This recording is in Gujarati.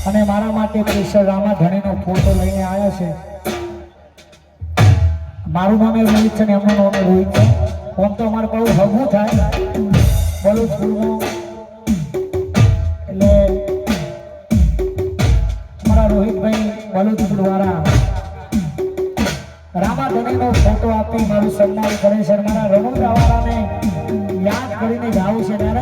અને મારા માટે પ્રેશર રામાધણીનો ફોટો લઈને આવ્યા છે. મારું નામ રોહિત છે ને એમનું નામ રોહિત છે. આમ તો અમારે બહુ હગું થાય બલુચપુરમાં, એટલે અમારા રોહિતભાઈ બલુચપુર વાળા રામાધણીનો ફોટો આપી મારું સન્માન કરે છે. મારા રણુજા વાળાને યાદ કરીને ગાવું છે.